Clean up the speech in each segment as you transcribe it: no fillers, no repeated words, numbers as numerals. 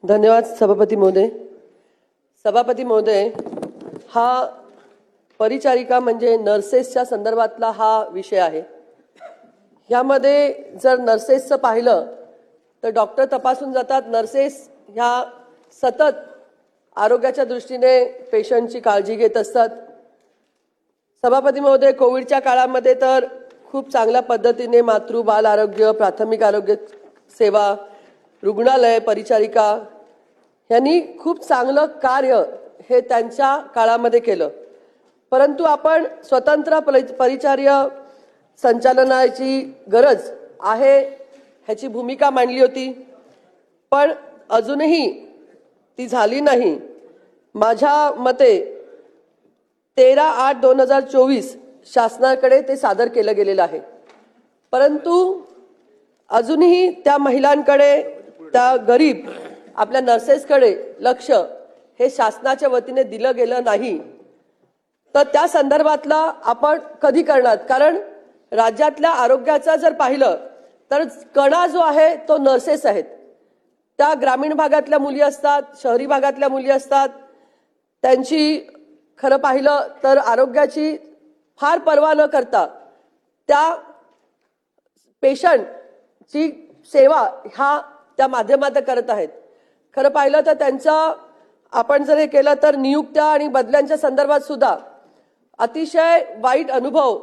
धन्यवाद सभापती महोदय. सभापती महोदय, हा परिचारिका म्हणजे नर्सेसच्या संदर्भातला हा विषय आहे. यामध्ये जर नर्सेसचं पाहिलं तर डॉक्टर तपासून जातात. नर्सेस ह्या सतत आरोग्याच्या दृष्टीने पेशंटची काळजी घेत असतात. सभापती महोदय, कोविडच्या काळामध्ये तर खूप चांगल्या पद्धतीने मातृ बाल आरोग्य, प्राथमिक आरोग्य सेवा, रुग्णालय, परिचारिका यांनी खूप चांगलं कार्य हे त्यांच्या काळामध्ये केलं. परंतु आपण स्वतंत्र परिचार्य संचालनाची गरज आहे ह्याची भूमिका मांडली होती, पण अजूनही ती झाली नाही. माझ्या मते 13/8/2024 शासनाकडे ते सादर केलं गेलेलं आहे, परंतु अजूनही त्या महिलांकडे, त्या गरीब आपल्या नर्सेसकडे लक्ष हे शासनाच्या वतीने दिलं गेलं नाही. तर त्या संदर्भातला आपण कधी करणार? कारण राज्यातल्या आरोग्याचा जर पाहिलं तर कणा जो आहे तो नर्सेस आहेत. त्या ग्रामीण भागातल्या मुली असतात, शहरी भागातल्या मुली असतात. त्यांची खरं पाहिलं तर आरोग्याची फार पर्वा न करता त्या पेशंटची सेवा ह्या त्या माध्यमात करत आहेत. खरं पाहिलं तर त्यांचा आपण जर हे केलं तर नियुक्त्या आणि बदल्यांच्या संदर्भात सुद्धा अतिशय वाईट अनुभव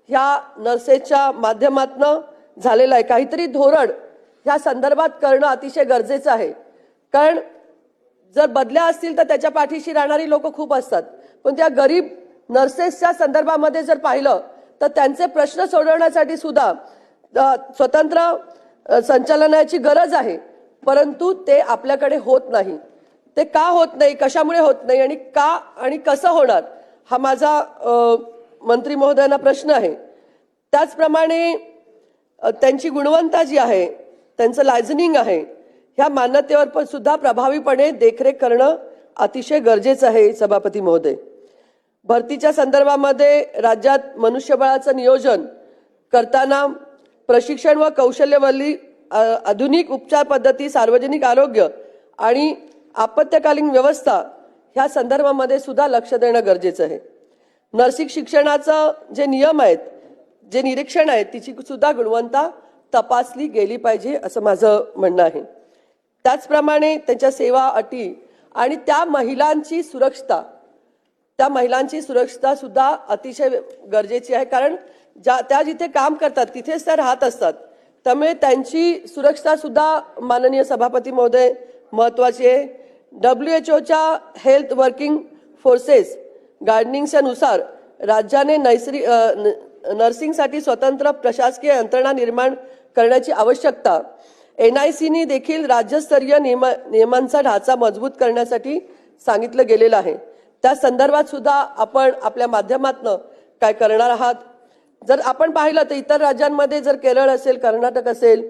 ह्या नर्सेसच्या माध्यमातून झालेला आहे. काहीतरी धोरण ह्या संदर्भात करणं अतिशय गरजेचं आहे. कारण जर बदल्या असतील तर त्याच्या पाठीशी राहणारी लोक खूप असतात, पण त्या गरीब नर्सेसच्या संदर्भामध्ये जर पाहिलं तर त्यांचे प्रश्न सोडवण्यासाठी सुद्धा स्वतंत्र संचालनाची गरज आहे, परंतु ते आपल्याकडे होत नाही. ते का होत नाही, कशामुळे होत नाही आणि का आणि कसं होणार, हा माझा मंत्री महोदयांना प्रश्न आहे. त्याचप्रमाणे त्यांची गुणवत्ता जी आहे, त्यांचं लायझनिंग आहे, ह्या मान्यतेवर पण सुद्धा प्रभावीपणे देखरेख करणं अतिशय गरजेचं आहे. सभापती महोदय, भरतीच्या संदर्भामध्ये राज्यात मनुष्यबळाचं नियोजन करताना प्रशिक्षण व कौशल्यवल्ली आधुनिक उपचार पद्धती, सार्वजनिक आरोग्य आणि आपत्कालीन व्यवस्था ह्या संदर्भामध्ये सुद्धा लक्ष देणं गरजेचं आहे. नर्सिंग शिक्षणाचं जे नियम आहेत, जे निरीक्षण आहे, तिची सुद्धा गुणवत्ता तपासली गेली पाहिजे असं माझं म्हणणं आहे. त्याचप्रमाणे त्यांच्या सेवा अटी आणि त्या महिलांची सुरक्षता सुद्धा अतिशय गरजेची आहे. कारण त्या जिथे काम करतात तिथेच त्या राहत असतात, त्यामुळे त्यांची सुरक्षता सुद्धा माननीय सभापती महोदय महत्वाची आहे. WHO हेल्थ वर्किंग फोर्सेस गायडन्सनुसार राज्याने नर्सिंगसाठी स्वतंत्र प्रशासकीय यंत्रणा निर्माण करण्याची आवश्यकता, NICने देखील राज्यस्तरीय नियमांचा ढाचा मजबूत करण्यासाठी सांगितलं गेलेलं आहे. त्या संदर्भात सुद्धा आपण आपल्या माध्यमातून काय करणार आहात? जर आपण पाहिलं तर इतर राज्यांमध्ये जर केरळ असेल, कर्नाटक असेल,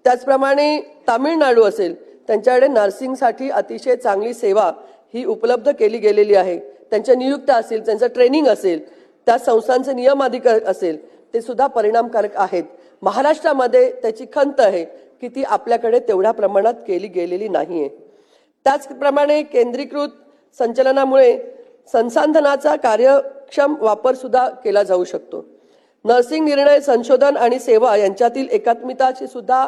त्याचप्रमाणे तामिळनाडू असेल, त्यांच्याकडे नर्सिंगसाठी अतिशय चांगली सेवा ही उपलब्ध केली गेलेली आहे. त्यांच्या नियुक्त्या असेल, त्यांचं ट्रेनिंग असेल, त्या संस्थांचे नियम अधिकार असेल, ते सुद्धा परिणामकारक आहेत. महाराष्ट्रामध्ये त्याची खंत आहे की ती आपल्याकडे तेवढ्या प्रमाणात केली गेलेली नाहीये. त्याचप्रमाणे केंद्रीकृत संचालनामुळे संसाधनाचा कार्यक्षम वापर सुद्धा केला जाऊ शकतो. नर्सिंग निर्णय, संशोधन आणि सेवा यांच्यातील एकात्मिताची सुद्धा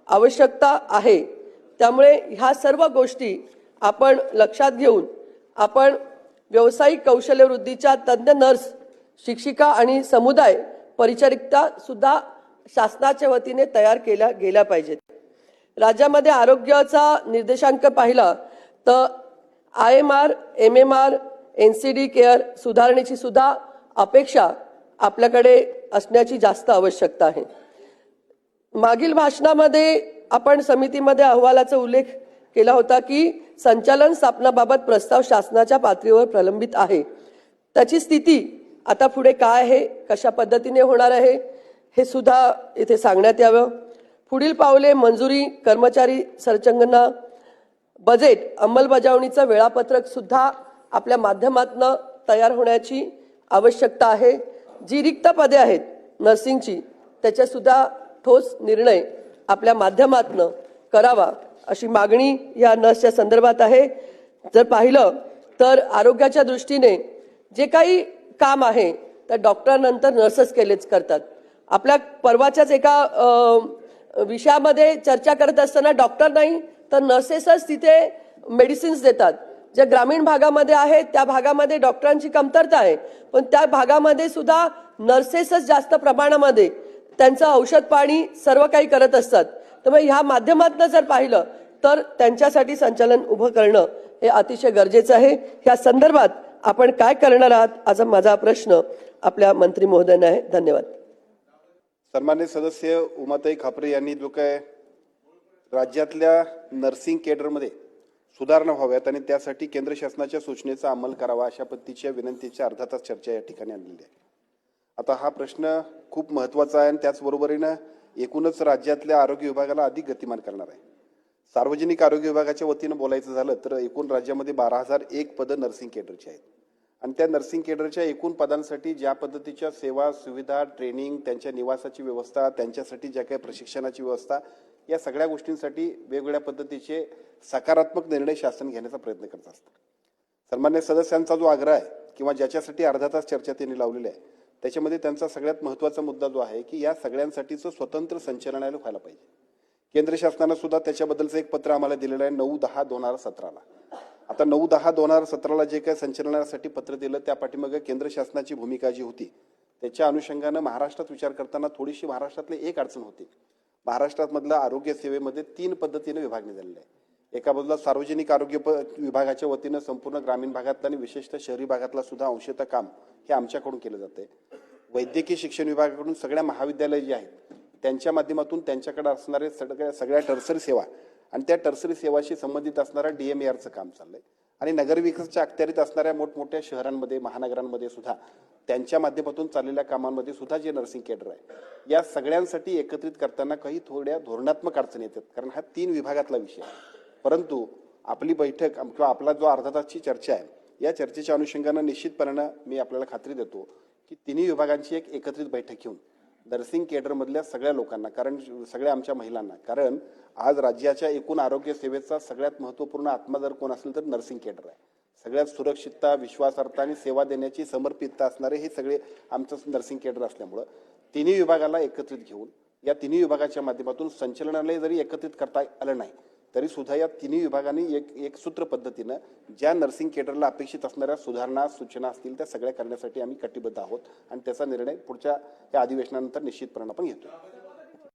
आवश्यकता आहे. त्यामुळे ह्या सर्व गोष्टी आपण लक्षात घेऊन आपण व्यावसायिक कौशल्य वृद्धीच्या तज्ञ नर्स, शिक्षिका आणि समुदाय परिचारिका सुद्धा शासनाच्या वतीने तयार केल्या गेल्या पाहिजेत. राज्यामध्ये आरोग्याचा निर्देशांक पाहिला तर IMR, MMR, NCD केअर सुधारणेची सुद्धा अपेक्षा आपल्याकडे असण्याची जास्त आवश्यकता आहे. मागील भाषणामध्ये आपण समितीमध्ये अहवालाचा उल्लेख केला होता की संचालन स्थापनाबाबत प्रस्ताव शासनाच्या पातळीवर प्रलंबित आहे. त्याची स्थिती आता पुढे काय आहे, कशा पद्धतीने होणार आहे, हे सुद्धा इथे सांगण्यात यावं. पुढील पावले, मंजुरी, कर्मचारी संरचना, बजेट, अंमलबजावणीचं वेळापत्रक सुद्धा आपल्या माध्यमातून तयार होण्याची आवश्यकता आहे. जी रिक्त पदे आहेत नर्सिंगची, त्याच्या सुद्धा ठोस निर्णय आपल्या माध्यमातून करावा अशी मागणी या नर्सच्या संदर्भात आहे. जर पाहिलं तर आरोग्याच्या दृष्टीने जे काही काम आहे तर डॉक्टरांनंतर नर्सेस केलेच करतात. आपल्या परवाच्याच एका विषयामध्ये चर्चा करत असताना डॉक्टर नाही तर नर्सेसच तिथे मेडिसिन्स देतात. ज्या ग्रामीण भागामध्ये आहेत त्या भागामध्ये डॉक्टरांची कमतरता आहे, पण त्या भागामध्ये सुद्धा नर्सेसच जास्त प्रमाणामध्ये त्यांचं औषध पाणी सर्व काही करत असतात. त्यामुळे ह्या माध्यमातून जर पाहिलं तर त्यांच्यासाठी संचालन उभं करणं हे अतिशय गरजेचं आहे. ह्या संदर्भात आपण काय करणार आहात असा माझा प्रश्न आपल्या मंत्री महोदयांना आहे. धन्यवाद. सन्मान्य सदस्य उमाताई खापरे यांनी जो काय राज्यातल्या नर्सिंग केडरमध्ये सुधारणा व्हाव्यात आणि त्यासाठी केंद्र शासनाच्या सूचनेचा अंमल करावा अशा पद्धतीच्या विनंतीची अर्धा तास चर्चा या ठिकाणी आणलेली आहे. आता हा प्रश्न खूप महत्त्वाचा आहे आणि त्याचबरोबरीनं एकूणच राज्यातल्या आरोग्य विभागाला अधिक गतिमान करणार आहे. सार्वजनिक आरोग्य विभागाच्या वतीनं बोलायचं झालं तर एकूण राज्यामध्ये 12,001 पदं नर्सिंग केडरची आहेत आणि त्या नर्सिंग केडरच्या एकूण पदांसाठी ज्या पद्धतीच्या सेवा सुविधा ट्रेनिंग त्यांच्या निवासाची व्यवस्था त्यांच्यासाठी ज्या काही प्रशिक्षणाची व्यवस्था या सगळ्या गोष्टींसाठी वेगवेगळ्या पद्धतीचे सकारात्मक निर्णय शासन घेण्याचा प्रयत्न करत असतं. सन्मान्य सदस्यांचा जो आग्रह आहे किंवा ज्याच्यासाठी अर्धा तास चर्चा त्यांनी लावलेली आहे त्याच्यामध्ये त्यांचा सगळ्यात महत्त्वाचा मुद्दा जो आहे की या सगळ्यांसाठीचं स्वतंत्र संचालनालय व्हायला पाहिजे. केंद्र शासनानं सुद्धा त्याच्याबद्दलचं एक पत्र आम्हाला दिलेलं आहे 9/10/2017ला. आता 9/10/2017ला जे काही संचालनासाठी पत्र दिलं त्या पाठीमागे केंद्र शासनाची भूमिका जी होती त्याच्या अनुषंगानं महाराष्ट्रात विचार करताना थोडीशी महाराष्ट्रातली एक अडचण होती. महाराष्ट्रामधल्या आरोग्य सेवेमध्ये 3 पद्धतीने विभागणी झालेली आहे. एका बाजूला सार्वजनिक आरोग्य विभागाच्या वतीनं संपूर्ण ग्रामीण भागातलं आणि विशेषतः शहरी भागातला सुद्धा अंशतः काम हे आमच्याकडून केलं जाते. वैद्यकीय शिक्षण विभागाकडून सगळ्या महाविद्यालय जे आहेत त्यांच्या माध्यमातून त्यांच्याकडे असणारे सगळ्या टर्सरी सेवा आणि त्या टर्सरी सेवाशी संबंधित असणाऱ्या DMARचं काम चाललंय आणि नगरविकासाच्या अखत्यारीत असणाऱ्या मोठमोठ्या शहरांमध्ये महानगरांमध्ये सुद्धा त्यांच्या माध्यमातून चाललेल्या कामांमध्ये सुद्धा जे नर्सिंग केडर आहे या सगळ्यांसाठी एकत्रित करताना काही थोड्या धोरणात्मक अडचणी येतात कारण हा 3 विभागातला विषय आहे. परंतु आपली बैठक किंवा आपला जो अर्धा तासची चर्चा आहे या चर्चेच्या अनुषंगानं निश्चितपणे मी आपल्याला खात्री देतो की तिन्ही विभागांची एक एकत्रित बैठक घेऊन नर्सिंग केडरमधल्या सगळ्या लोकांना कारण सगळ्या आमच्या महिलांना कारण आज राज्याच्या एकूण आरोग्य सेवेचा सगळ्यात महत्त्वपूर्ण आत्मा जर कोण असेल तर नर्सिंग केडर आहे. सगळ्यात सुरक्षितता विश्वासार्हता आणि सेवा देण्याची समर्पितता असणारे हे सगळे आमचं नर्सिंग केडर असल्यामुळं तिन्ही विभागाला एकत्रित घेऊन या तिन्ही विभागाच्या माध्यमातून संचालनालय जरी एकत्रित करता आलं नाही तरी सुद्धा या तिन्ही विभागांनी एक सूत्र पद्धतीनं ज्या नर्सिंग केडरला अपेक्षित असणाऱ्या सुधारणा सूचना असतील त्या सगळ्या करण्यासाठी आम्ही कटिबद्ध आहोत आणि त्याचा निर्णय पुढच्या या अधिवेशनानंतर निश्चितपणे आपण घेतो.